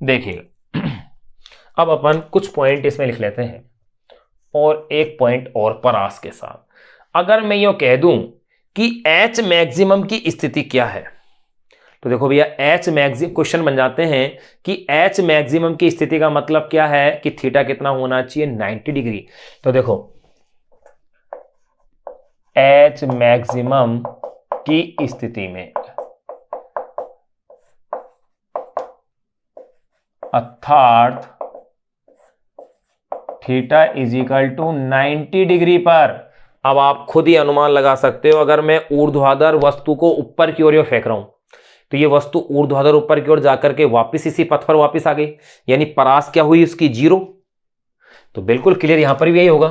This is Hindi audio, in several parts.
देखिए अब अपन कुछ पॉइंट इसमें लिख लेते हैं और एक पॉइंट और परास के साथ। अगर मैं यो कह दूं कि एच मैक्सिमम की स्थिति क्या है, तो देखो भैया एच मैक्सिमम क्वेश्चन बन जाते हैं कि एच मैक्सिमम की स्थिति का मतलब क्या है कि थीटा कितना होना चाहिए 90 डिग्री। तो देखो एच मैक्सिमम की स्थिति में अर्थात theta is equal to 90 degree पर, अब आप खुद ही अनुमान लगा सकते हो, अगर मैं ऊर्ध्वाधर वस्तु को ऊपर की ओर फेंक रहा हूं तो ये वस्तु ऊर्ध्वाधर ऊपर की ओर जाकर के वापस इसी पथ पर वापस आ गई, यानी परास क्या हुई उसकी 0। तो बिल्कुल क्लियर यहां पर भी यही होगा।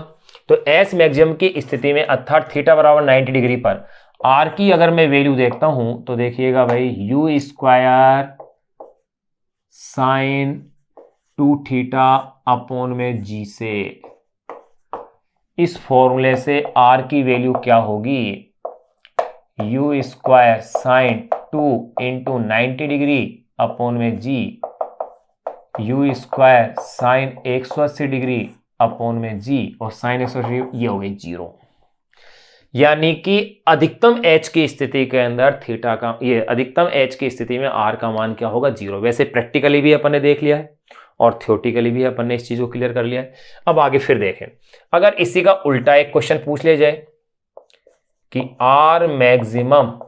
तो एच मैक्सिमम की स्थिति में अर्थात थीटा बराबर 90 डिग्री पर आर की अगर मैं वैल्यू देखता हूं तो देखिएगा भाई you square sine 2 theta upon में जी से, इस फॉर्मूले से आर की वैल्यू क्या होगी, u square sine 2 into 90 degree upon में g, u square sine 180 degree upon में जी, और साइन 180 ये हो गई 0। यानी कि अधिकतम एच की स्थिति के अंदर थीटा का, ये अधिकतम एच की स्थिति में आर का मान क्या होगा 0। वैसे प्रैक्टिकली भी अपन ने देख लिया है और थ्योरेटिकली भी अपन ने इस चीज को क्लियर कर लिया है। अब आगे फिर देखें, अगर इसी का उल्टा एक क्वेश्चन पूछ लिया जाए कि आर मैक्सिमम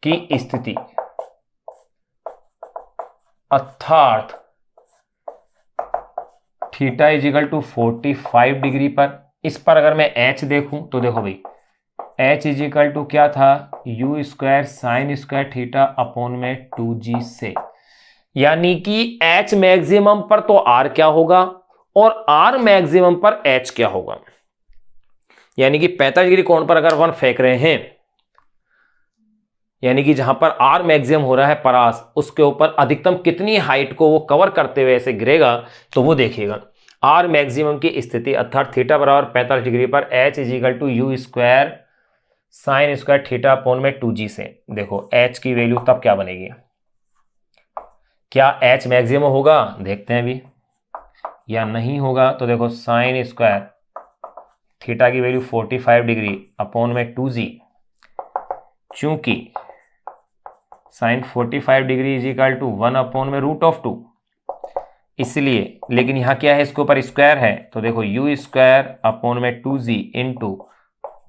की स्थिति अर्थात theta is equal to 45 degree पर, इस पर अगर मैं एच देखूं तो देखो भाई एच इज इक्वल टू क्या था, you square sine square theta upon में 2g से, यानी कि एच मैक्सिमम पर तो आर क्या होगा और आर मैक्सिमम पर एच क्या होगा। यानी कि 45 डिग्री कोण पर अगर अपन फेंक रहे हैं, यानी कि जहां पर आर मैक्सिमम हो रहा है परास, उसके ऊपर अधिकतम कितनी हाइट को वो कवर करते हुए ऐसे गिरेगा, तो वो देखिएगा आर मैक्सिमम की स्थिति अर्थात थीटा बराबर 45 डिग्री पर H is equal to you square sine square theta upon में 2g से। देखो एच की वैल्यू तब क्या बनेगी, क्या एच मैक्सिमम होगा, देखते हैं अभी, या नहीं होगा। तो देखो साइन स्क्वायर थीटा की वैल्यू 45 डिग्री अपॉन में 2g, चूंकि sine 45 degree is equal to 1 upon में √2, इसलिए, लेकिन यहां क्या है, इसके ऊपर स्क्वायर है, तो देखो यू स्क्वायर अपॉन में 2g इंटू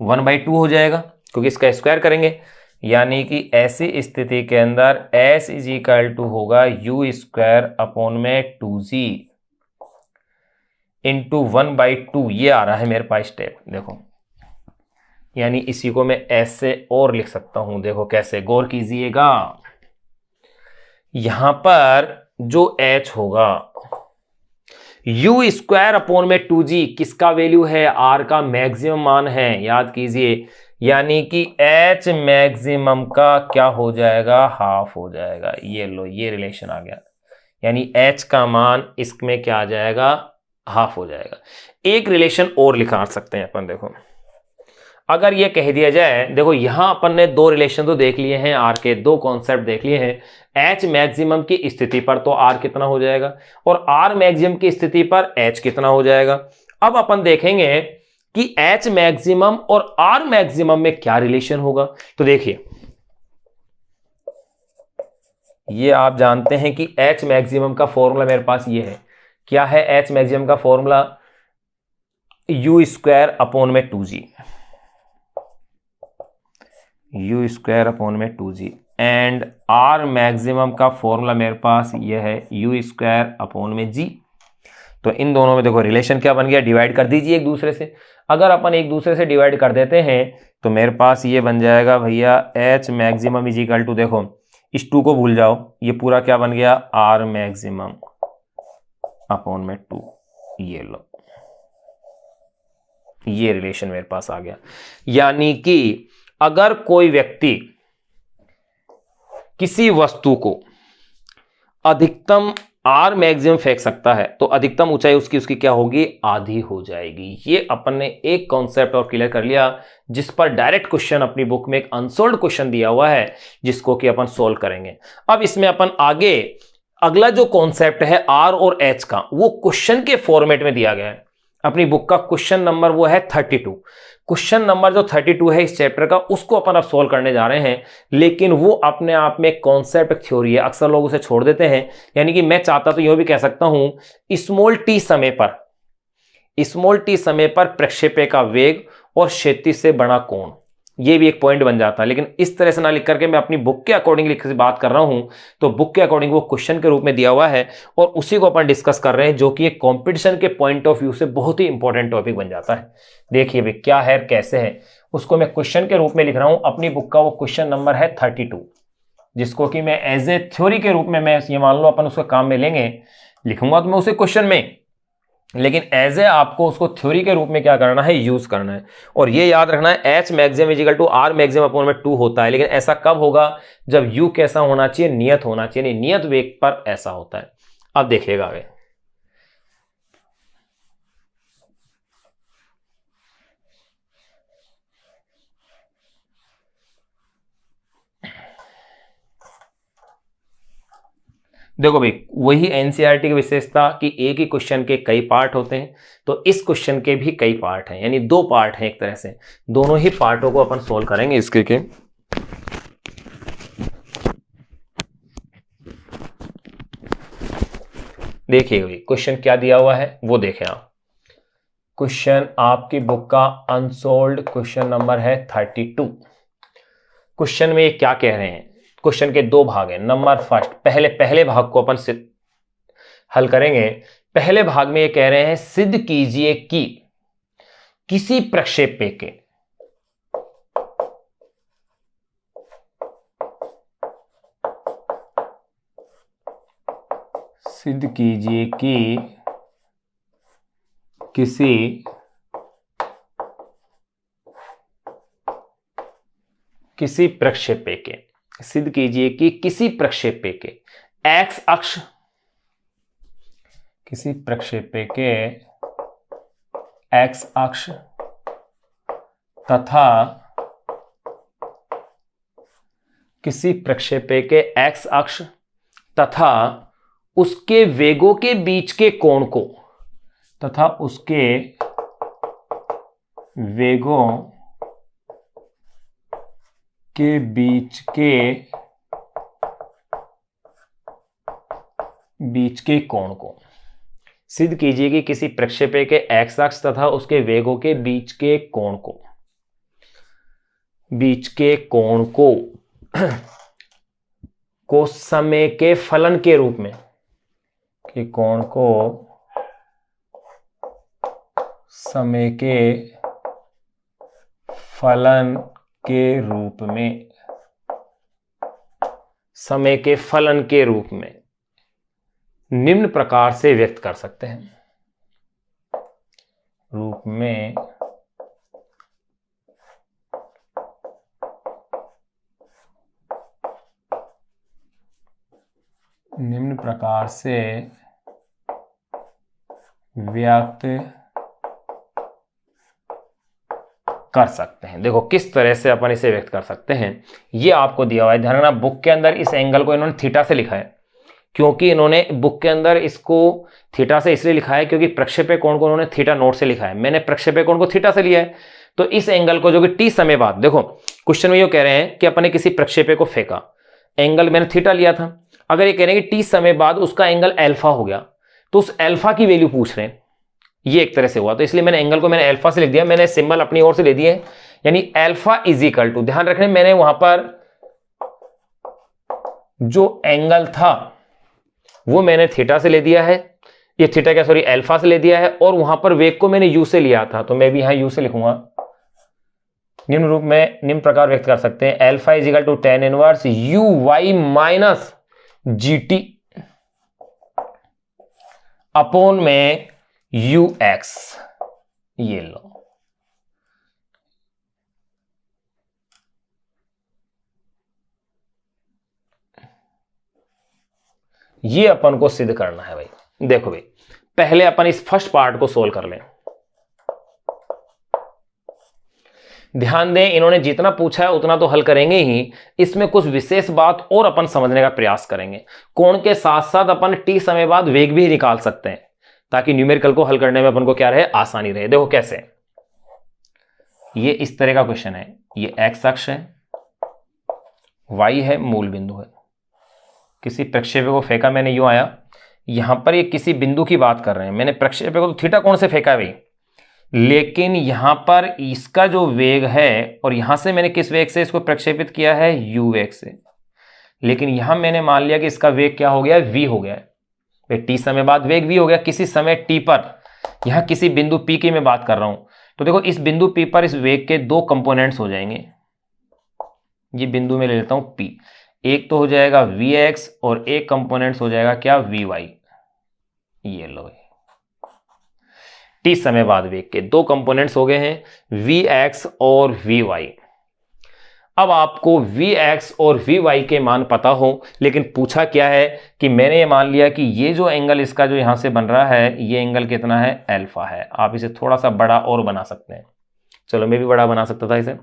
1/2 हो जाएगा क्योंकि इसका स्क्वायर करेंगे। यानी कि ऐसी स्थिति के अंदर एस इज इक्वल टू होगा यू स्क्वायर अपॉन में 2g इंटू 1/2, ये आ रहा है मेरे पास स्टेप, देखो, यानी इसी को मैं ऐसे और लिख सकता हूं, देखो कैसे, गौर कीजिएगा। यहां पर जो h होगा यू स्क्वायर अपॉन में 2g किसका वैल्यू है, आर का मैक्सिमम मान है, याद कीजिए, यानी कि h मैक्सिमम का क्या हो जाएगा, हाफ हो जाएगा। ये लो, ये रिलेशन आ गया, यानी h का मान इसमें क्या आ जाएगा, हाफ हो जाएगा। एक रिलेशन और लिखा सकते हैं अपन, देखो अगर ये कह दिया जाए, देखो यहां अपन ने 2 रिलेशन तो देख लिए हैं, आर के 2 कॉन्सेप्ट देख लिए हैं। एच मैक्सिमम की स्थिति पर तो आर कितना हो जाएगा और आर मैक्सिमम की स्थिति पर एच कितना हो जाएगा। अब अपन देखेंगे कि एच मैक्सिमम और आर मैक्सिमम में क्या रिलेशन होगा। तो देखिए, ये आप जानते हैं कि एच मैक्सिमम का फॉर्मूला मेरे पास ये है, क्या है एच मैक्सिमम का फॉर्मूला, यू स्क्वायर अपॉन में 2g, यू स्क्वायर अपॉन में 2g, एंड आर मैक्सिमम का फॉर्मूला मेरे पास ये है यू स्क्वायर अपॉन में g। तो इन दोनों में देखो रिलेशन क्या बन गया, डिवाइड कर दीजिए एक दूसरे से। अगर अपन एक दूसरे से डिवाइड कर देते हैं तो मेरे पास ये बन जाएगा भैया H maximum is equal to, देखो इस 2 को भूल जाओ, ये पूरा क्या बन गया, आर मैक्सिमम अपॉन में 2, ये लो, ये रिलेशन मेरे पास आ गया। यानी कि अगर कोई व्यक्ति किसी वस्तु को अधिकतम आर मैक्सिमम फेंक सकता है तो अधिकतम ऊंचाई उसकी क्या होगी, आधी हो जाएगी। ये अपन ने एक कॉन्सेप्ट और क्लियर कर लिया, जिस पर डायरेक्ट क्वेश्चन अपनी बुक में एक अनसोल्व्ड क्वेश्चन दिया हुआ है जिसको कि अपन सोल्व करेंगे। अब इसमें अपन आगे अगला जो कॉन्सेप्ट है आर और एच का, वो क्वेश्चन के फॉर्मेट में दिया गया है। अपनी बुक का क्वेश्चन नंबर वो है 32। क्वेश्चन नंबर जो 32 है इस चैप्टर का, उसको अपन अब सोल्व करने जा रहे हैं। लेकिन वो अपने आप में एक कॉन्सेप्ट, एक थ्योरी है, अक्सर लोग उसे छोड़ देते हैं। यानी कि मैं चाहता तो यह भी कह सकता हूं स्मॉल टी समय पर प्रक्षेप्य का वेग और क्षैतिज से बड़ा कोण, ये भी एक पॉइंट बन जाता है। लेकिन इस तरह से ना लिख करके मैं अपनी बुक के अकॉर्डिंग बात कर रहा हूं, तो बुक के अकॉर्डिंग वो क्वेश्चन के रूप में दिया हुआ है और उसी को अपन डिस्कस कर रहे हैं, जो कि एक कंपटीशन के पॉइंट ऑफ व्यू से बहुत ही इंपॉर्टेंट टॉपिक बन जाता है। देखिए भाई क्या है, कैसे है, उसको मैं क्वेश्चन के रूप में लिख रहा हूं। अपनी बुक का वो क्वेश्चन नंबर है 32, जिसको कि मैं एज ए थ्योरी के रूप में, मैं ये मान लो अपन उसको काम में लेंगे, लिखूंगा तो मैं उसे क्वेश्चन में, लेकिन एज ए आपको उसको थ्योरी के रूप में क्या करना है, यूज करना है। और ये याद रखना है H maximum is equal to R maximum upon में 2 होता है। लेकिन ऐसा कब होगा, जब यू कैसा होना चाहिए, नियत होना चाहिए, नहीं नियत वेग पर ऐसा होता है। अब देखिएगा आगे, देखो भाई वही एनसीईआरटी की विशेषता कि एक ही क्वेश्चन के कई पार्ट होते हैं, तो इस क्वेश्चन के भी कई पार्ट हैं, यानी 2 पार्ट हैं एक तरह से। दोनों ही पार्टों को अपन सोल्व करेंगे इसके के। देखिए भाई क्वेश्चन क्या दिया हुआ है वो देखें आप। क्वेश्चन आपकी बुक का अनसोल्व्ड क्वेश्चन नंबर है 32। क्वेश्चन में ये क्या कह रहे हैं, क्वेश्चन के 2 भाग हैं। नंबर फर्स्ट, पहले भाग को अपन हल करेंगे। पहले भाग में ये कह रहे हैं सिद्ध कीजिए कि किसी प्रक्षेप्य के किसी प्रक्षेप्य के, सिद्ध कीजिए कि किसी प्रक्षेप्य के एक्स अक्ष, किसी प्रक्षेप्य के एक्स अक्ष तथा किसी प्रक्षेप्य के एक्स अक्ष तथा उसके वेगों के बीच के कोण को, तथा उसके वेगों के बीच के कोण को सिद्ध कीजिए कि किसी प्रक्षेप्य के एक्स अक्ष तथा उसके वेगों के बीच के कोण को समय के फलन के रूप में, कि कोण को समय के फलन के रूप में निम्न प्रकार से व्यक्त कर सकते हैं। निम्न प्रकार से व्यक्त कर सकते हैं। देखो किस तरह से अपन इसे व्यक्त कर सकते हैं, ये आपको दिया हुआ है। ध्यान रखना, बुक के अंदर इस एंगल को इन्होंने थीटा से लिखा है, क्योंकि इन्होंने बुक के अंदर इसको थीटा से इसलिए लिखा है क्योंकि प्रक्षेप्य कोण को उन्होंने थीटा नोट से लिखा है। मैंने प्रक्षेप्य कोण को थीटा से लिया है, तो इस एंगल को जो कि टी समय बाद, देखो क्वेश्चन में ये कह रहे हैं कि अपन ने किसी प्रक्षेप्य को फेंका, एंगल मैंने थीटा लिया था। अगर ये कह रहे हैं कि टी समय बाद उसका एंगल अल्फा हो गया, तो उस अल्फा की वैल्यू पूछ रहे हैं। ये एक तरह से हुआ, तो इसलिए मैंने एंगल को मैंने अल्फा से लिख दिया, मैंने सिंबल अपनी ओर से ले दिए, यानी अल्फा इज इक्वल टू, ध्यान रखने मैंने वहां पर जो एंगल था वो मैंने थीटा से ले दिया है, ये थीटा क्या सॉरी अल्फा से ले दिया है, और वहां पर वेग को मैंने यू से लिया था, तो मैं भी यहां यू से लिखूंगा। निम्न रूप में निम्न प्रकार व्यक्त कर सकते हैं, alpha is equal to tan inverse U Y minus G T upon में यू एक्स। ये लो, ये अपन को सिद्ध करना है भाई। देखो भाई पहले अपन इस फर्स्ट पार्ट को सोल्व कर लें। ध्यान दें, इन्होंने जितना पूछा है उतना तो हल करेंगे ही, इसमें कुछ विशेष बात और अपन समझने का प्रयास करेंगे। कोण के साथ साथ अपन t समय बाद वेग भी निकाल सकते हैं, ताकि न्यूमेरिकल को हल करने में अपन को क्या रहे, आसानी रहे। देखो कैसे, ये इस तरह का क्वेश्चन है, ये x अक्ष है, y है, मूल बिंदु है। किसी प्रक्षेपक को फेंका मैंने, यूं आया, यहां पर ये किसी बिंदु की बात कर रहे हैं, मैंने प्रक्षेपक को तो थीटा कोण से फेंका है भाई, लेकिन यहां पर इसका जो वेग है, और यहां से मैंने किस वेग से इसको प्रक्षेपित किया है, u वेग से, लेकिन यहां मैंने मान लिया कि इसका वेग क्या हो गया, v हो गया है। t समय बाद वेग v हो गया, किसी समय t पर, यहां किसी बिंदु p की मैं बात कर रहा हूं। तो देखो इस बिंदु p पर इस वेग के दो कंपोनेंट्स हो जाएंगे, ये बिंदु में ले लेता हूं p, एक तो हो जाएगा vx और एक कंपोनेंट्स हो जाएगा क्या, vy। ये लो, t समय बाद वेग के दो कंपोनेंट्स हो गए हैं, vx और vy। अब आपको vx और vy के मान पता हो, लेकिन पूछा क्या है कि मैंने ये मान लिया कि ये जो एंगल इसका जो यहां से बन रहा है, ये एंगल कितना है, अल्फा है। आप इसे थोड़ा सा बड़ा और बना सकते हैं, चलो मैं भी बड़ा बना सकता था इसे।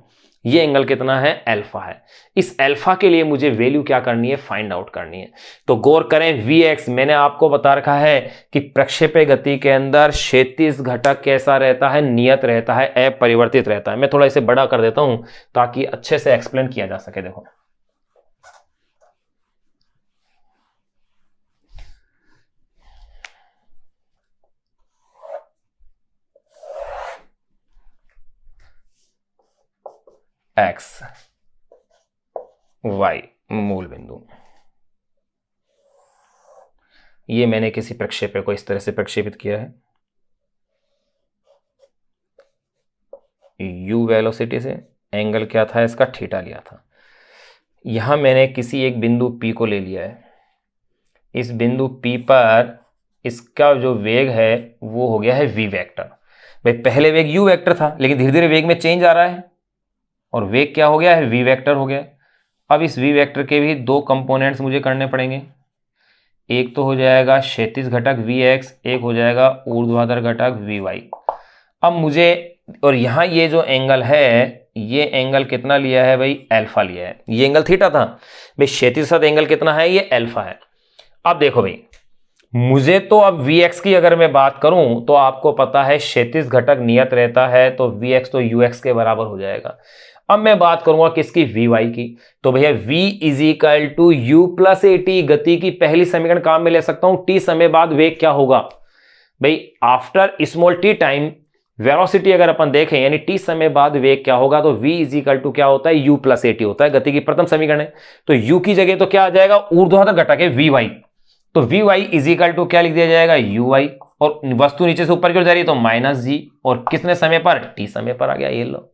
ये एंगल कितना है, अल्फा है। इस अल्फा के लिए मुझे वैल्यू क्या करनी है, फाइंड आउट करनी है। तो गौर करें, vx मैंने आपको बता रखा है कि प्रक्षेपी गति के अंदर क्षैतिज घटक कैसा रहता है, नियत रहता है, अपरिवर्तित रहता है। मैं थोड़ा इसे बड़ा कर देता हूं ताकि अच्छे से एक्सप्लेन किया जा सके। देखो x y मूल बिंदु, ये मैंने किसी प्रक्षेपक को इस तरह से प्रक्षेपित किया है, u वेलोसिटी से, एंगल क्या था इसका, थीटा लिया था। यहां मैंने किसी एक बिंदु p को ले लिया है, इस बिंदु p पर इसका जो वेग है वो हो गया है v वेक्टर। भाई पहले वेग u वेक्टर था, लेकिन धीरे धीरे वेग में चेंज आ रहा है, और वेग क्या हो गया है, v वेक्टर हो गया। अब इस v वेक्टर के भी दो कंपोनेंट्स मुझे करने पड़ेंगे, एक तो हो जाएगा क्षैतिज घटक vx, एक हो जाएगा ऊर्ध्वाधर घटक vy। अब मुझे, और यहां ये जो एंगल है, ये एंगल कितना लिया है भाई, अल्फा लिया है। ये एंगल थीटा था भाई, क्षैतिज साथ एंगल कितना है, ये अल्फा है। अब देखो भाई, मुझे तो अब vx की अगर मैं बात करूं तो आपको पता है क्षैतिज घटक नियत रहता है, तो vx तो ux के बराबर हो जाएगा। अब मैं बात करूंगा किसकी, vy की, तो भैया v is equal to u plus A T. गति की पहली समीकरण काम में ले सकता हूं, t समय बाद वेग क्या होगा भाई, after small t time velocity अगर अपन देखें, यानी t समय बाद वेग क्या होगा, तो v इज इक्वल टू क्या होता है, u प्लस ए टी होता है। गति की प्रथम समीकरण है, तो u की जगह तो क्या आ जाएगा, ऊर्ध्वाधर घटक है vy, तो vy इज इक्वल टू क्या लिख दिया जाएगा, uy, और वस्तु नीचे से ऊपर की ओर जा रही है तो माइनस जी, और कितने समय पर, t समय पर आ गया। ये लो,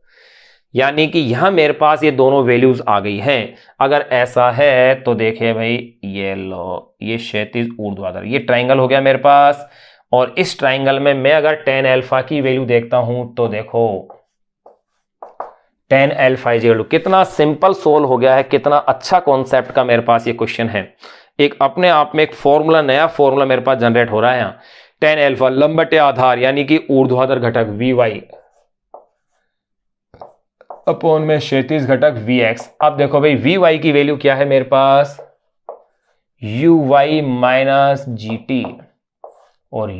यानी कि यहां मेरे पास ये दोनों वैल्यूज आ गई हैं। अगर ऐसा है तो देखिए भाई, ये लो, ये क्षैतिज ऊर्ध्वाधर, ये ट्राइंगल हो गया मेरे पास, और इस ट्राइंगल में मैं अगर tan अल्फा की वैल्यू देखता हूं तो देखो tan alpha is equal to, कितना सिंपल सोल्व हो गया है, कितना अच्छा कॉन्सेप्ट का मेरे पास ये क्वेश्चन है। एक अपने आप में एक फॉर्मूला, नया फॉर्मूला मेरे पास जनरेट हो रहा है यहाँ। tan अल्फा लंबटे आधार यानी कि ऊर्ध्वाधर घटक vy अपॉन में क्षैतिज घटक vx। अब देखो भाई vy की वैल्यू क्या है मेरे पास, uy माइनस gt, और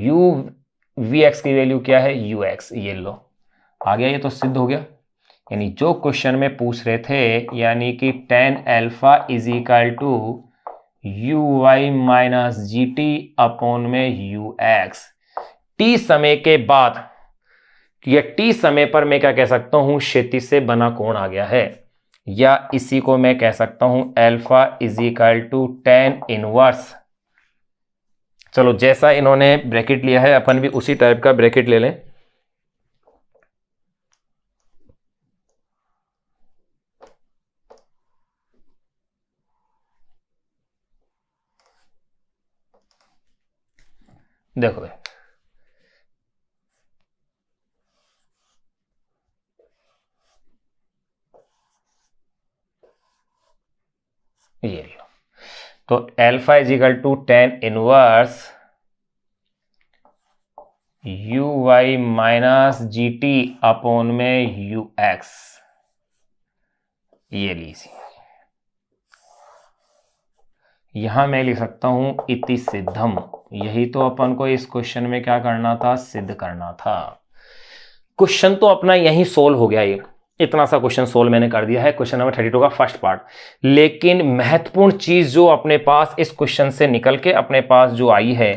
vx की वैल्यू क्या है, ux। ये लो, आ गया, ये तो सिद्ध हो गया। यानी जो क्वेश्चन में पूछ रहे थे, यानी कि tan alpha is equal to uy minus gt upon में ux, t समय के बाद, या t समय पर मैं क्या कह सकता हूं, क्षैतिज से बना कोण आ गया है, या इसी को मैं कह सकता हूं alpha is equal to tan inverse. चलो जैसा इन्होंने ब्रैकेट लिया है अपन भी उसी टाइप का ब्रैकेट ले लें। देखो भाई, ये लो, तो alpha is equal to tan inverse uy minus gt upon में ux। ये लीजिए, यहां मैं लिख सकता हूं इति सिद्धम। यही तो अपन को इस क्वेश्चन में क्या करना था, सिद्ध करना था। क्वेश्चन तो अपना यही सोल्व हो गया, ये इतना सा क्वेश्चन सोल्व मैंने कर दिया है, क्वेश्चन नंबर 32 का फर्स्ट पार्ट। लेकिन महत्वपूर्ण चीज जो अपने पास इस क्वेश्चन से निकल के अपने पास जो आई है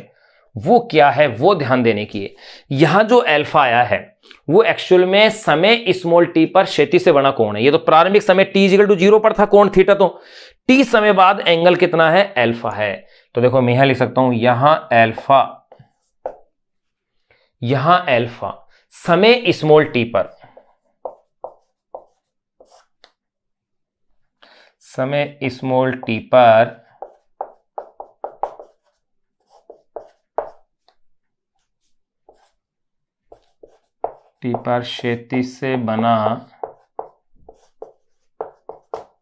वो क्या है, वो ध्यान देने की है। यहां जो अल्फा आया है वो एक्चुअल में समय स्मॉल टी पर क्षैतिज से बना कोण है। ये तो प्रारंभिक समय टी इक्वल टू 0 पर था कोण थीटा, तो टी समय बाद एंगल कितना है, अल्फा है। तो देखो मैं यहां लिख सकता हूं यहां अल्फा समय स्मॉल टी पर, समय स्मॉल टी पर क्षैतिज से बना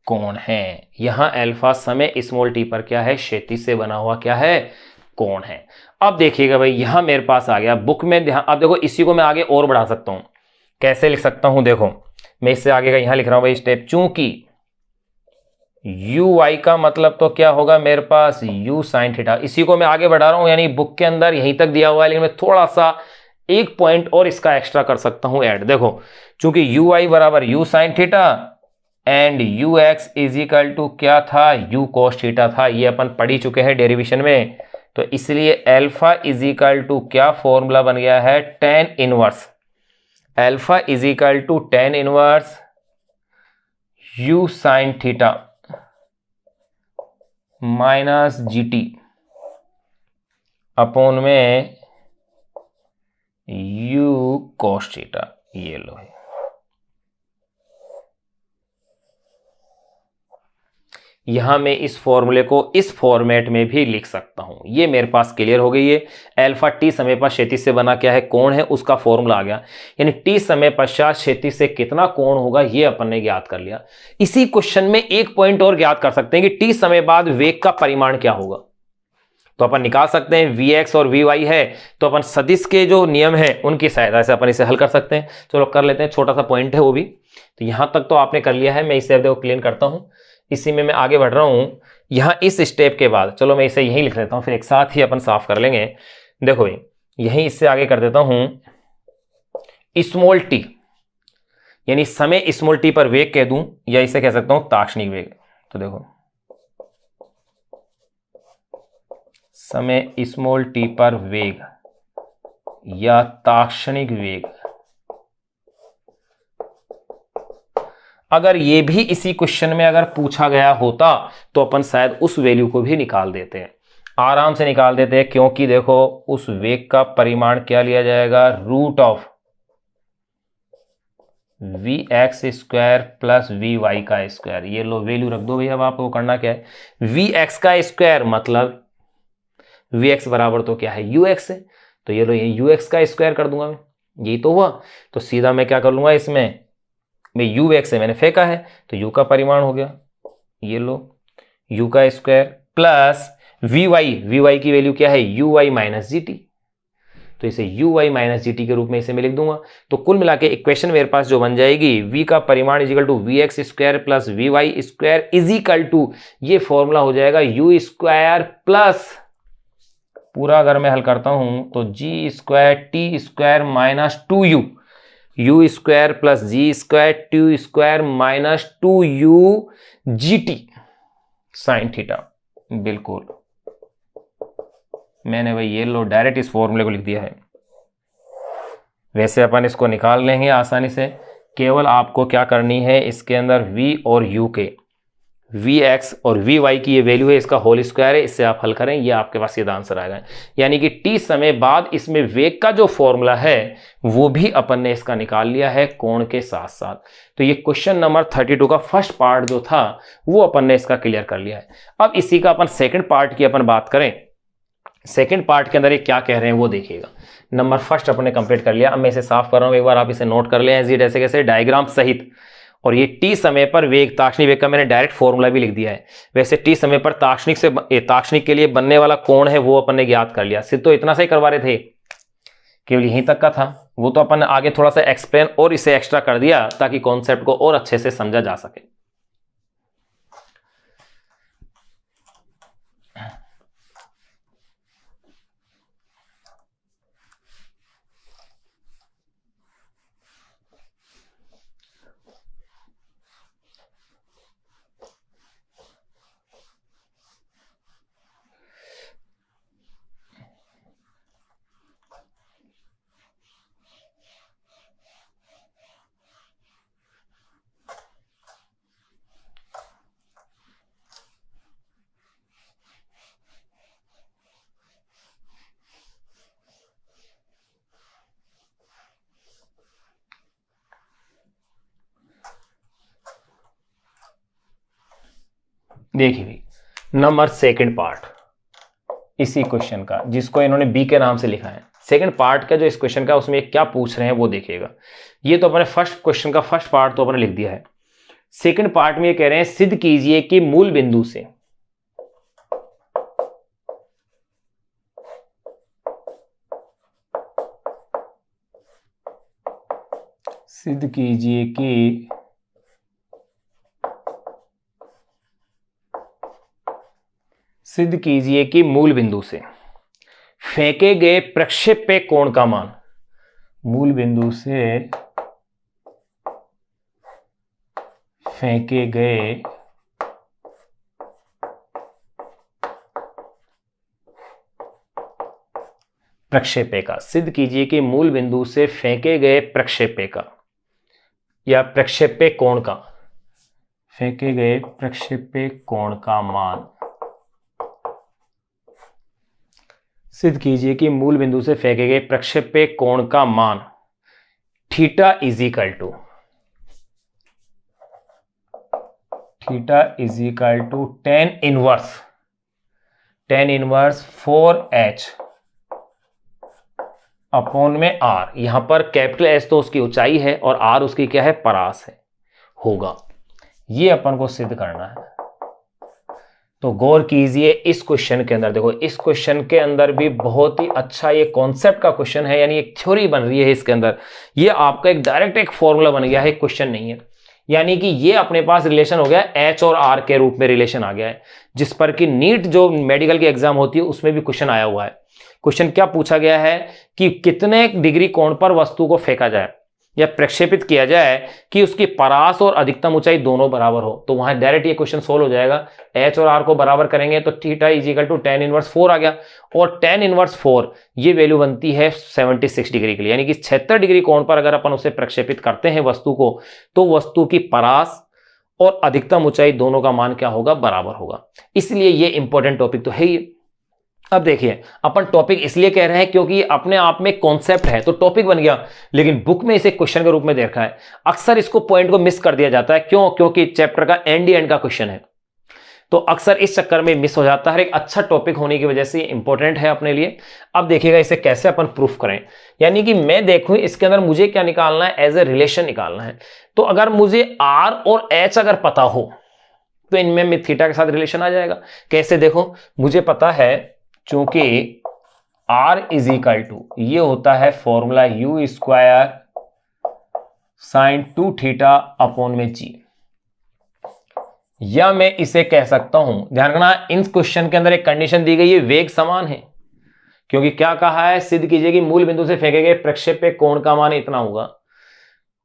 कोण है। यहां अल्फा समय स्मॉल टी पर क्या है, क्षैतिज से बना हुआ क्या है, कोण है। अब देखिएगा भाई यहां मेरे पास आ गया बुक में ध्यान। अब देखो इसी को मैं आगे और बढ़ा सकता हूं, कैसे लिख सकता हूं, देखो मैं इससे आगे का यहां लिख रहा हूं भाई स्टेप। चूंकि यू वाई का मतलब तो क्या होगा मेरे पास, यू साइन थीटा। इसी को मैं आगे बढ़ा रहा हूं, यानी बुक के अंदर यहीं तक दिया हुआ है, लेकिन मैं थोड़ा सा एक पॉइंट और इसका एक्स्ट्रा कर सकता हूं ऐड। देखो चूंकि यू वाई बराबर U sine theta and U X is equal to क्या था, यू कोस थीटा था। ये अपन पढ़ ही चुके हैं डेरिवेशन में। तो इसलिए अल्फा इज इक्वल टू क्या फॉर्मूला बन गया है, tan inverse. Alpha is equal to tan inverse U sine theta minus G T upon में यू कोस थीटा। ये लो है, यहां मैं इस फॉर्मूले को इस फॉर्मेट में भी लिख सकता हूं। ये मेरे पास क्लियर हो गई है। अल्फा टी समय पर क्षैतिज से बना क्या है, कोण है, उसका फॉर्मूला आ गया। यानी टी समय पश्चात क्षैतिज से कितना कोण होगा ये अपन ने ज्ञात कर लिया। इसी क्वेश्चन में एक पॉइंट और ज्ञात कर सकते हैं कि टी समय बाद वेग का परिमाण क्या होगा। तो अपन निकाल सकते हैं Vx और Vy है, तो अपन सदिश के जो नियम है उनकी सहायता से अपन इसे हल कर सकते हैं। चलो कर लेते हैं, छोटा सा पॉइंट है वो भी। तो यहां तक तो आपने कर लिया है, मैं इसे देखो क्लीन करता हूं। इसी में मैं आगे बढ़ रहा हूं। यहां इस स्टेप के बाद चलो मैं इसे यहीं लिख लेता हूं, फिर एक साथ ही अपन साफ कर लेंगे। देखो यहीं इससे आगे कर देता हूं स्मॉल टी, यानी समय स्मॉल टी पर वेग कह दूं, या इसे कह सकता हूं ताक्षणिक वेग। तो देखो समय स्मॉल टी पर वेग या ताक्षणिक वेग, अगर ये भी इसी क्वेश्चन में अगर पूछा गया होता तो अपन शायद उस वैल्यू को भी निकाल देते हैं, आराम से निकाल देते हैं। क्योंकि देखो उस वेग का परिमाण क्या लिया जाएगा, root of V X square plus V Y का स्क्वायर। ये लो वैल्यू रख दो भैया। अब आपको करना क्या है, वी एक्स का स्क्वायर मतलब वी एक्स बराबर तो क्या है, यू एक्स है। तो ये लो ये यू एक्स का स्क्वायर कर दूंगा मैं, यही तो हुआ। तो सीधा मैं क्या कर लूंगा, इसमें मैं यू एक्स से मैंने फेंका है तो यू का परिमाण हो गया, ये लो यू का स्क्वायर प्लस वी वाई की वैल्यू क्या है, U Y minus G T. तो इसे U Y minus G T के रूप में इसे मैं लिख दूंगा। तो कुल मिला के इक्वेशन मेरे पास जो बन जाएगी, v का परिमाण is equal to V X square plus V Y square is equal to, ये फॉर्मूला हो जाएगा यू स्क्वायर प्लस, पूरा अगर मैं हल करता हूं तो g square t square minus two you square plus g square t square minus two u g t sine theta. बिल्कुल मैंने भाई ये लो डायरेक्ट इस फॉर्मूले को लिख दिया है। वैसे अपन इसको निकाल लेंगे आसानी से, केवल आपको क्या करनी है, इसके अंदर v और u के वी एक्स और वी वाई की ये वैल्यू है, इसका होल स्क्वायर है, इससे आप हल करें, ये आपके पास सीधा आंसर आएगा। यानी कि टी समय बाद इसमें वेग का जो फॉर्मूला है वो भी अपन ने इसका निकाल लिया है कोण के साथ साथ। तो ये क्वेश्चन नंबर 32 का फर्स्ट पार्ट जो था वो अपन ने इसका क्लियर कर लिया है। अब इसी का अपन सेकेंड पार्ट की अपन बात करें, सेकेंड पार्ट के अंदर ये क्या कह रहे हैं वो देखिएगा। नंबर फर्स्ट अपन ने कंप्लीट कर लिया। अब मैं इसे साफ कर रहा हूं, एक बार आप इसे नोट कर लें ऐसे कैसे डायग्राम सहित। और ये टी समय पर वेग ताक्षणिक वेग का मैंने डायरेक्ट फॉर्मूला भी लिख दिया है। वैसे टी समय पर ताक्षणिक के लिए बनने वाला कोण है वो अपन ने ज्ञात कर लिया। सिर्फ तो इतना सा ही करवा रहे थे, केवल यहीं तक का था, वो तो अपन आगे थोड़ा सा एक्सप्लेन और इसे एक्स्ट्रा कर दिया ताकि कॉन्सेप्ट को और अच्छे से समझा जा सके। देखिए भाई, नंबर सेकंड पार्ट इसी क्वेश्चन का, जिसको इन्होंने बी के नाम से लिखा है, सेकंड पार्ट का जो इस क्वेश्चन का, उसमें क्या पूछ रहे हैं वो देखिएगा। ये तो अपने फर्स्ट क्वेश्चन का फर्स्ट पार्ट तो अपने लिख दिया है। सेकंड पार्ट में ये कह रहे हैं सिद्ध कीजिए कि मूल बिंदु से सिद्ध कीजिए कि सिद्ध कीजिए कि मूल बिंदु से फेंके गए प्रक्षेप्य कोण का मान, मूल बिंदु से फेंके गए प्रक्षेप्य का, सिद्ध कीजिए कि मूल बिंदु से फेंके गए प्रक्षेप्य का या प्रक्षेप्य कोण का, फेंके गए प्रक्षेप्य कोण का मान, सिद्ध कीजिए कि मूल बिंदु से फेंके गए प्रक्षेप्य कोण का मान theta is equal to tan inverse 4h upon में r। यहां पर कैपिटल एस तो उसकी ऊंचाई है और r उसकी क्या है, परास है, होगा। ये अपन को सिद्ध करना है। तो गौर कीजिए इस क्वेश्चन के अंदर, देखो इस क्वेश्चन के अंदर भी बहुत ही अच्छा ये कॉन्सेप्ट का क्वेश्चन है, यानी एक थ्योरी बन रही है इसके अंदर। ये आपका एक डायरेक्ट एक फॉर्मूला बन गया है, क्वेश्चन नहीं है। यानी कि ये अपने पास रिलेशन हो गया, एच और आर के रूप में रिलेशन आ गया है, जिस पर कि नीट जो मेडिकल की एग्जाम होती है उसमें भी क्वेश्चन आया हुआ है। क्वेश्चन क्या पूछा गया है कि कितने डिग्री कोण पर वस्तु को फेंका जाए या प्रक्षेपित किया जाए कि उसकी परास और अधिकतम ऊंचाई दोनों बराबर हो। तो वहां डायरेक्ट ये क्वेश्चन सोल्व हो जाएगा। एच और आर को बराबर करेंगे तो theta is equal to tan inverse 4 आ गया, और tan इनवर्स 4 ये वैल्यू बनती है 76 डिग्री के लिए, यानी कि 76 डिग्री कोण पर अगर अपन उसे प्रक्षेपित करते हैं वस्तु को, तो वस्तु की परास और अधिकतम ऊंचाई दोनों का मान क्या होगा, बराबर होगा। इसलिए ये इंपॉर्टेंट टॉपिक तो है ही। अब देखिए अपन टॉपिक इसलिए कह रहे हैं क्योंकि अपने आप में कॉन्सेप्ट है तो टॉपिक बन गया, लेकिन बुक में इसे क्वेश्चन के रूप में देखा है। अक्सर इसको पॉइंट को मिस कर दिया जाता है, क्यों? क्योंकि चैप्टर का एंड का क्वेश्चन है, तो अक्सर इस चक्कर में मिस हो जाता है। एक अच्छा टॉपिक होने की वजह से इंपॉर्टेंट है अपने लिए। अब देखिएगा इसे कैसे अपन प्रूफ करें, यानी कि मैं देखूं इसके अंदर मुझे क्या निकालना है, एज ए रिलेशन निकालना है। तो अगर मुझे आर और एच अगर पता हो तो इनमें थीटा के साथ रिलेशन आ जाएगा। कैसे? देखो मुझे पता है, चूंकि R इज इक्वल टू ये होता है formula u square sine 2 theta upon में g, या मैं इसे कह सकता हूं, ध्यान रखना इन क्वेश्चन के अंदर एक कंडीशन दी गई है, वेग समान है, क्योंकि क्या कहा है, सिद्ध कीजिए कि मूल बिंदु से फेंके गए प्रक्षेप्य कोण का मान इतना होगा।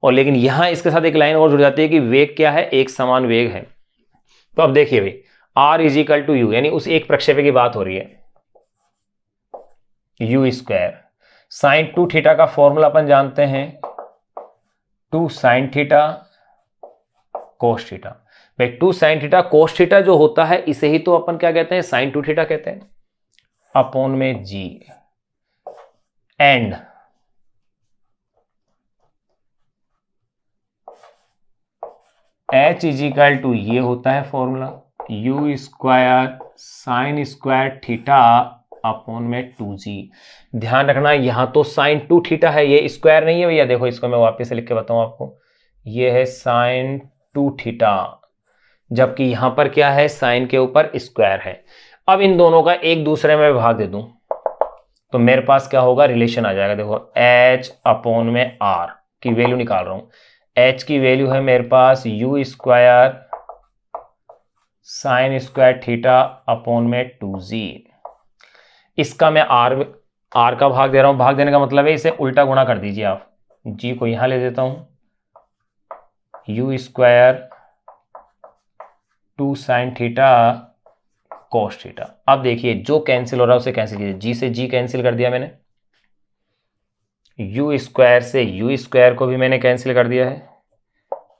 और लेकिन यहां इसके साथ एक लाइन और जुड़ जाती है कि वेग क्या है, एक समान वेग है। तो अब देखिए भाई, R is equal to u, यानी उस एक प्रक्षेप्य की बात हो रही है, यू स्क्वायर साइन 2 थीटा का फॉर्मूला अपन जानते हैं 2 साइन थीटा कोस थीटा। भाई 2 साइन थीटा कोस थीटा जो होता है इसे ही तो अपन क्या कहते हैं, साइन 2 थीटा कहते हैं, अपॉन में g, and h is equal to ये होता है formula u square sine square theta upon में 2g। ध्यान रखना यहां तो साइन 2 थीटा है, ये स्क्वायर नहीं है भैया। देखो इसको मैं वापस से लिख के बताऊं आपको, ये है साइन 2 थीटा, जबकि यहां पर क्या है, साइन के ऊपर स्क्वायर है। अब इन दोनों का एक दूसरे में भाग दे दूं तो मेरे पास क्या होगा, रिलेशन आ जाएगा। देखो h अपॉन में r की वैल्यू निकाल रहा हूं, h की वैल्यू है मेरे पास u square sine square theta upon में 2g। इसका मैं आर का भाग दे रहा हूं, भाग देने का मतलब है इसे उल्टा गुणा कर दीजिए आप, जी को यहां ले देता हूं, you square 2 sine theta cos theta. अब देखिए जो कैंसिल हो रहा है उसे कैंसिल कीजिए, जी से जी कैंसिल कर दिया मैंने, यू स्क्वायर से यू स्क्वायर को भी मैंने कैंसिल कर दिया है।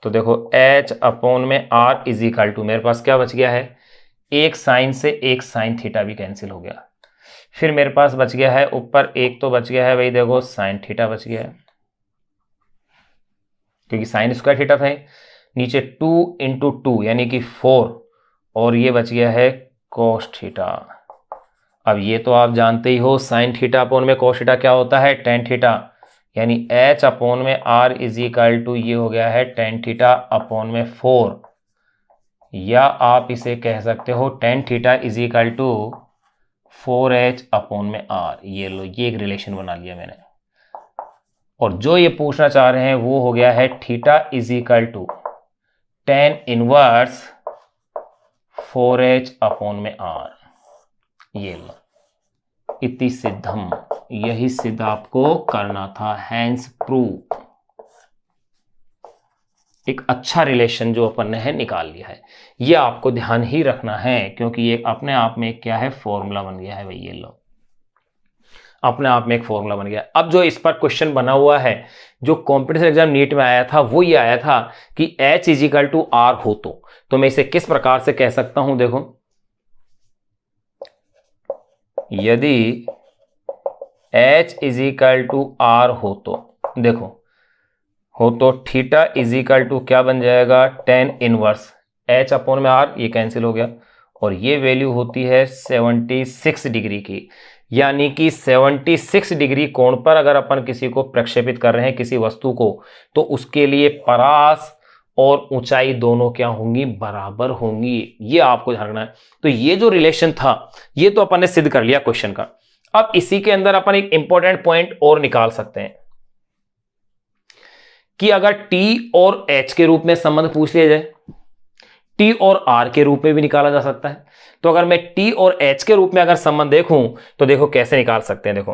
तो देखो h अपॉन में r इज इक्वल टू मेरे पास क्या बच गया है, एक साइन से एक साइन थीटा भी कैंसिल हो गया। फिर मेरे पास बच गया है ऊपर एक तो बच गया है भाई, देखो साइन थीटा बच गया है क्योंकि साइन स्क्वायर थीटा था। नीचे 2 इंटू 2 यानी कि 4 और ये बच गया है cos थीटा। अब ये तो आप जानते ही हो sin थीटा अपॉन में cos थीटा क्या होता है, tan थीटा, यानी h अपॉन में r इज इक्वल टू ये हो गया है tan थीटा अपॉन में 4, या आप इसे कह सकते हो tan theta is equal to 4h upon में r। ये लो, ये एक रिलेशन बना लिया मैंने। और जो ये पूछना चाह रहे हैं वो हो गया है theta is equal to tan inverse 4h upon में r। ये लो, इति सिद्धम, यही सिद्ध आपको करना था, हैंस प्रूव। एक अच्छा रिलेशन जो अपन ने है निकाल लिया है, ये आपको ध्यान ही रखना है क्योंकि ये अपने आप में क्या है, फॉर्मूला बन गया है भाई। ये लो, अपने आप में एक फॉर्मूला बन गया। अब जो इस पर क्वेश्चन बना हुआ है, जो कॉम्पिटिशन एग्जाम नीट में आया था, वो ये आया था कि h is equal to r हो तो मैं इसे किस प्रकार से कह सकता हूं। देखो, यदि h is equal to r हो तो थीटा इज इक्वल टू क्या बन जाएगा, tan इनवर्स h अपॉन में r, ये कैंसिल हो गया, और ये वैल्यू होती है 76 डिग्री की। यानी कि 76 डिग्री कोण पर अगर अपन किसी को प्रक्षेपित कर रहे हैं, किसी वस्तु को, तो उसके लिए परास और ऊंचाई दोनों क्या होंगी, बराबर होंगी। ये आपको ध्यान रखना है। तो ये जो रिलेशन था ये तो अपन ने सिद्ध कर लिया क्वेश्चन का। अब इसी के अंदर अपन एक इंपॉर्टेंट पॉइंट और निकाल सकते हैं कि अगर t और h के रूप में संबंध पूछ लिया जाए, t और r के रूप में भी निकाला जा सकता है। तो अगर मैं t और h के रूप में अगर संबंध देखूं तो देखो कैसे निकाल सकते हैं। देखो,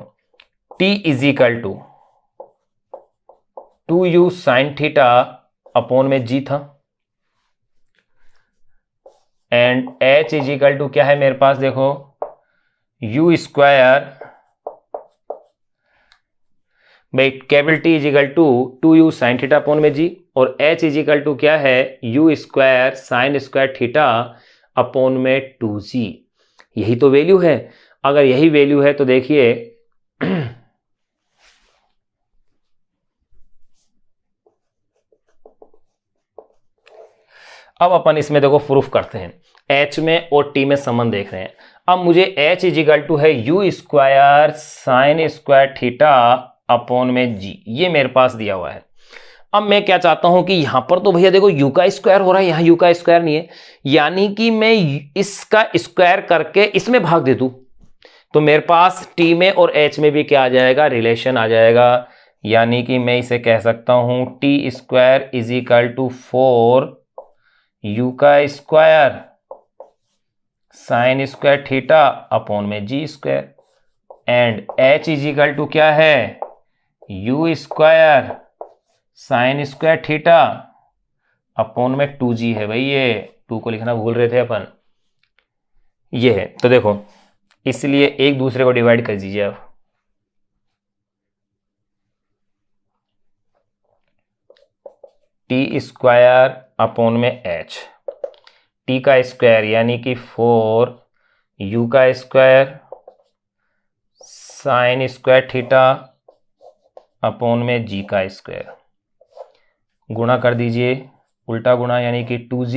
t is equal to 2u sin theta upon में g था, and h is equal to क्या है मेरे पास, देखो u स्क्वायर भाई, capital T is equal to 2u sin theta upon में g, और h इज इक्वल टू क्या है, u square sine square theta upon में 2g। यही तो वैल्यू है। अगर यही वैल्यू है तो देखिए अब अपन इसमें देखो प्रूफ करते हैं, h में और t में संबंध देख रहे हैं। अब मुझे h इज इक्वल टू है u square sine square theta upon में g, ये मेरे पास दिया हुआ है। अब मैं क्या चाहता हूं कि यहां पर तो भैया देखो u का स्क्वायर हो रहा है, यहां u का स्क्वायर नहीं है, यानी कि मैं इसका स्क्वायर करके इसमें भाग दे दूं तो मेरे पास t में और h में भी क्या आ जाएगा, रिलेशन आ जाएगा। यानी कि मैं इसे कह सकता हूं t square is equal to 4u का square sine square theta upon में g square, and h is equal to क्या है, u square sine square theta upon में 2g है भाई। ये 2 को लिखना भूल रहे थे अपन, ये है। तो देखो, इसलिए एक दूसरे को डिवाइड कर दीजिए अब। t स्क्वायर अपॉन में h, t का स्क्वायर यानी कि 4u का square sine square theta upon में g का स्क्वायर, गुणा कर दीजिए, उल्टा गुणा, यानी कि 2g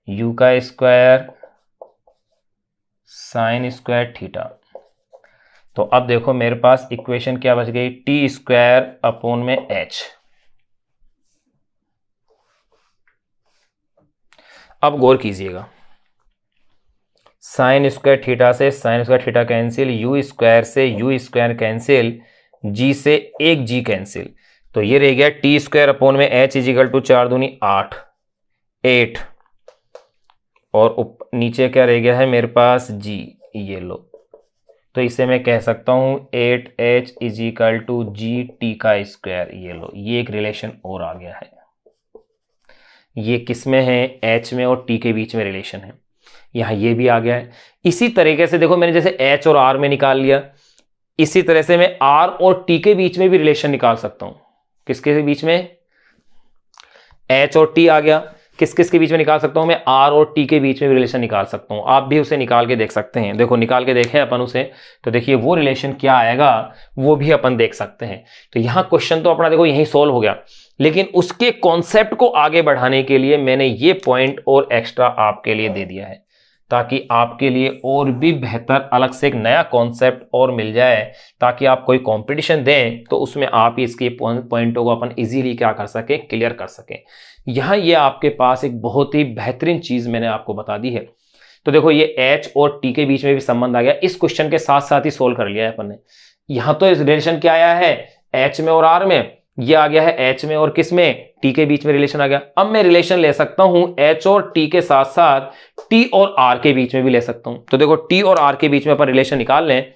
u का स्क्वायर साइन स्क्वायर थीटा। तो अब देखो मेरे पास इक्वेशन क्या बच गई, t स्क्वायर अपॉन में h। अब गौर कीजिएगा, साइन स्क्वायर थीटा से sign square theta cancel, u square से u स्क्वायर कैंसिल, g से एक g कैंसिल, तो ये रह गया टी स्क्वायर अपॉन में h इज इक्वल टू 4 दूनी 8, और नीचे क्या रह गया है मेरे पास, g। ये लो, तो इसे मैं कह सकता हूं 8h is equal to g t का स्क्वायर। ये लो, ये एक रिलेशन और आ गया है। ये किस में है, h में और t के बीच में रिलेशन है। यहाँ ये भी आ गया है। इसी तरीके से देखो, मैंने जैसे h और r में निकाल लिया, इसी तरह से मैं r और t के बीच में भी रिलेशन निकाल सकता हूं। किसके बीच में, h और t आ गया, किस किस के बीच में निकाल सकता हूं मैं, r और t के बीच में भी रिलेशन निकाल सकता हूं। आप भी उसे निकाल के देख सकते हैं। देखो, निकाल के देखें अपन उसे, तो देखिए वो रिलेशन क्या आएगा वो भी अपन देख सकते हैं। तो यहां क्वेश्चन तो अपना देखो यहीं सोल्व हो गया। लेकिन उसके कॉन्सेप्ट को आगे बढ़ाने के लिए मैंने ये पॉइंट और एक्स्ट्रा आपके लिए दे दिया है, ताकि आपके लिए और भी बेहतर अलग से एक नया कॉन्सेप्ट और मिल जाए, ताकि आप कोई कंपटीशन दें तो उसमें आप ही इसके पॉइंटों को अपन इजीली क्या कर सकें, क्लियर कर सकें। यहाँ ये आपके पास एक बहुत ही बेहतरीन चीज़ मैंने आपको बता दी है। तो देखो ये H और T के बीच में भी संबंध आ गया, इस क्वेश्चन के साथ साथ ही सोल्व कर लिया है अपन ने। यहाँ तो इस रिलेशन क्या आया है, H में और R में, ये आ गया है H में और किस में, T के बीच में रिलेशन आ गया। अब मैं रिलेशन ले सकता हूं H और T के साथ साथ T और R के बीच में भी ले सकता हूं। तो देखो T और R के बीच में अपन रिलेशन निकाल लें,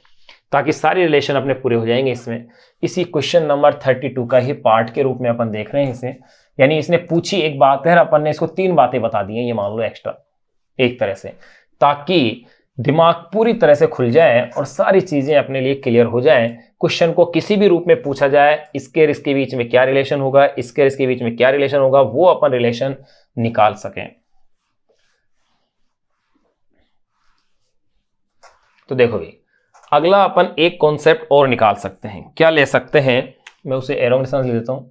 ताकि सारे रिलेशन अपने पूरे हो जाएंगे इसमें। इसी क्वेश्चन नंबर 32 का ही पार्ट के रूप में अपन देख रहे हैं इसे। यानी इसने पूछी एक बात है, अपन ने इसको 3 बातें बता दी हैं, ये मान लो एक्स्ट्रा एक तरह से, ताकि दिमाग पूरी तरह से खुल जाए और सारी चीजें अपने लिए क्लियर हो जाएं। क्वेश्चन को किसी भी रूप में पूछा जाए, इसके और इसके बीच में क्या रिलेशन होगा, इसके और इसके बीच में क्या रिलेशन होगा, वो अपन रिलेशन निकाल सकें। तो देखो भाई, अगला अपन एक कॉन्सेप्ट और निकाल सकते हैं। क्या ले सकते हैं, मैं उसे एरो के साथ ले देता हूं।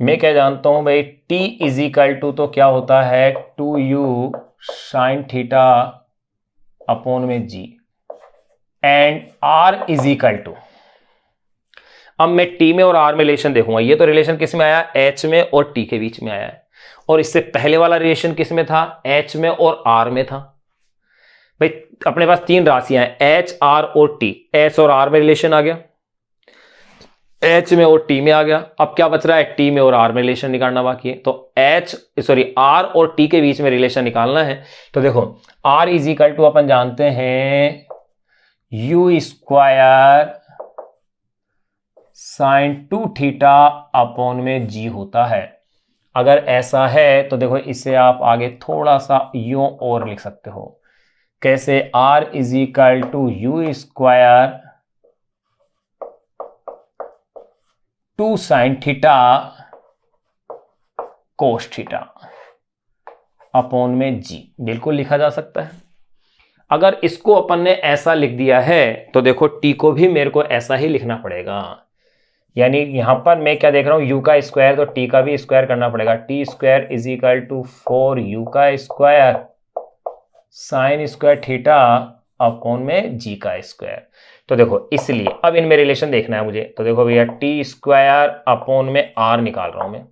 मैं क्या जानता हूं भाई, T इज इक्वल टू तो क्या होता है 2u साइन थीटा अपॉन में G and R is equal to, अब मैं T में और R में रिलेशन देखूंगा। ये तो रिलेशन किस में आया, H में और T के बीच में आया है, और इससे पहले वाला रिलेशन किस में था, H में और R में था। भाई अपने पास 3 राशियां हैं, H, R और T। H और R में रिलेशन आ गया, H में और T में आ गया। अब क्या बच रहा है, T में और R में रिलेशन निकालना बाकी है। तो R और T के बीच में रिलेशन निकालना है। तो देखो R इज इक्वल टू अपन जानते हैं u square sine 2 theta upon में G होता है। अगर ऐसा है तो देखो इसे आप आगे थोड़ा सा यूं और लिख सकते हो, कैसे, R is equal to u square 2 sine theta cos theta upon में G, बिल्कुल लिखा जा सकता है। अगर इसको अपन ने ऐसा लिख दिया है तो देखो T को भी मेरे को ऐसा ही लिखना पड़ेगा। यानी यहां पर मैं क्या देख रहा हूं, u का स्क्वायर, तो T का भी स्क्वायर करना पड़ेगा। T square is equal to 4u का square sine square theta upon में G का स्क्वायर। तो देखो इसलिए अब इनमें रिलेशन देखना है मुझे। तो देखो भैया T स्क्वायर अपॉन में R निकाल रहा हूं मैं।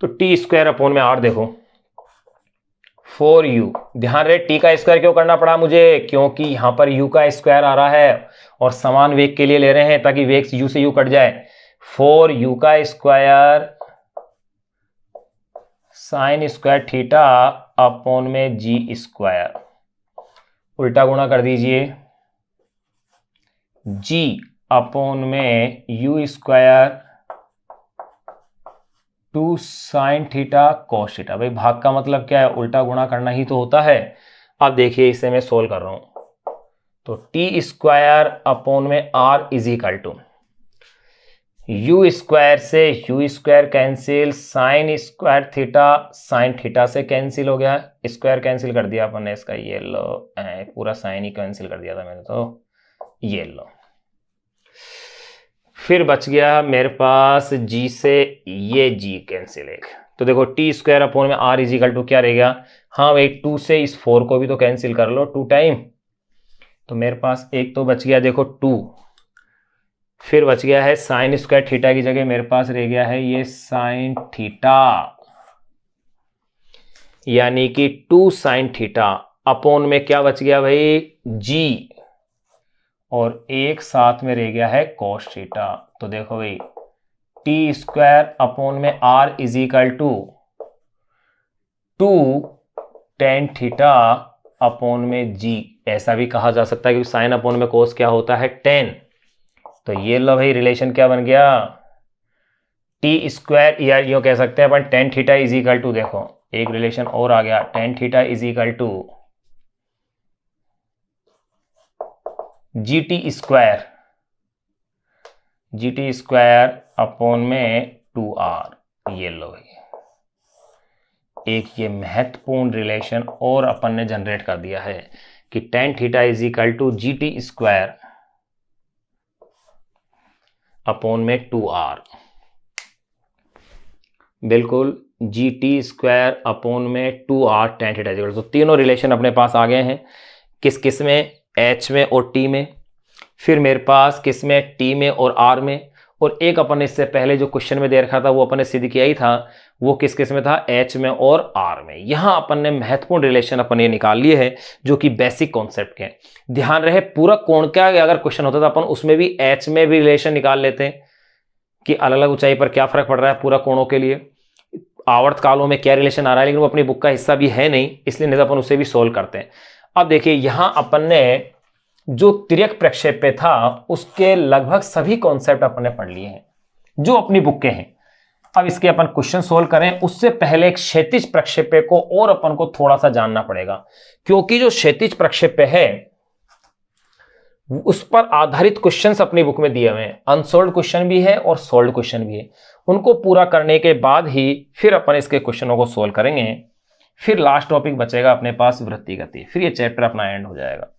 तो T स्क्वायर अपॉन में R देखो 4u, ध्यान रहे T का स्क्वायर क्यों करना पड़ा मुझे, क्योंकि यहां पर u का स्क्वायर आ रहा है और समान वेग के लिए ले रहे हैं, ताकि वेग u से u कट जाए। 4u का square sine square theta upon में G स्क्वायर, उल्टा गुणा कर दीजिए, G अपॉन में u square 2 sine theta cos theta. भाई भाग का मतलब क्या है, उल्टा गुणा करना ही तो होता है। अब देखिए इसे मैं सोल्व कर रहा हूं। तो T स्क्वायर अपॉन में R is equal to u square से u square cancel, sine square theta sine theta से कैंसिल हो गया, स्क्वायर कैंसिल कर दिया अपन ने इसका, ये लो पूरा साइन ही कैंसिल कर दिया था मैंने, तो ये लो। फिर बच गया मेरे पास G से ये G कैंसिल एक। तो देखो T स्क्वायर अपॉन में R इज इक्वल टू क्या रहेगा, हाँ भाई 2 से इस 4 को भी तो कैंसिल कर लो 2 टाइम। तो मेरे पास एक तो बच गया देखो 2, फिर बच गया है साइन स्क्वायर थीटा की जगह मेरे पास रह गया है ये साइन थीटा, यानी कि 2 साइन थीटा अपॉन में क्या बच गया भाई G, और एक साथ में रह गया है कॉस थीटा। तो देखो भाई T स्क्वायर अपॉन में R is equal to 2 tan theta upon में G। ऐसा भी कहा जा सकता है कि साइन अपॉन में कोस क्या होता है 10। तो ये लो भाई रिलेशन क्या बन गया, T स्क्वायर, या यूं कह सकते हैं अपन tan theta is equal to, देखो एक रिलेशन और आ गया, tan theta is equal to GT square upon में 2R। ये लो भाई एक ये महत्वपूर्ण रिलेशन और अपन ने जनरेट कर दिया है कि tan theta is equal to GT square upon में 2r, बिल्कुल GT² अपॉन में 2r tan θ। तो तीनों रिलेशन अपने पास आ गए हैं, किस किस में, H में और T में, फिर मेरे पास किस में, T में और R में, और एक अपन ने इससे पहले जो क्वेश्चन में दे रखा था वो अपन ने सिद्ध किया ही था, वो किस किस में था, H में और R में। यहां अपन ने महत्वपूर्ण रिलेशन अपन ये निकाल लिए हैं जो कि बेसिक कॉन्सेप्ट के हैं। ध्यान रहे पूरक कोण का अगर क्वेश्चन होता था अपन उसमें भी H में भी रिलेशन निकाल लेते हैं कि अलग अलग ऊंचाई पर क्या फर्क पड़ रहा है पूरक कोणों के लिए, आवर्त कालों में क्या रिलेशन आ रहा है, लेकिन वो अपनी बुक का हिस्सा भी है नहीं, इसलिए नहीं तो अपन उसे भी सोल्व करते हैं। अब देखिए यहां अपन ने जो तिर्यक प्रक्षेप्य था उसके लगभग सभी कॉन्सेप्ट अपन ने पढ़ लिए हैं जो अपनी बुक के हैं। अब इसके अपन क्वेश्चन सोल्व करें उससे पहले एक क्षैतिज प्रक्षेप्य को और अपन को थोड़ा सा जानना पड़ेगा, क्योंकि जो क्षैतिज प्रक्षेप्य है उस पर आधारित क्वेश्चंस अपनी बुक में दिए हुए हैं, अनसोल्व्ड क्वेश्चन भी है और सोल्व्ड क्वेश्चन भी है। उनको पूरा करने के बाद ही फिर अपन इसके क्वेश्चनों को सोल्व करेंगे, फिर लास्ट टॉपिक बचेगा अपने पास वृत्ति गति, फिर ये चैप्टर अपना एंड हो जाएगा।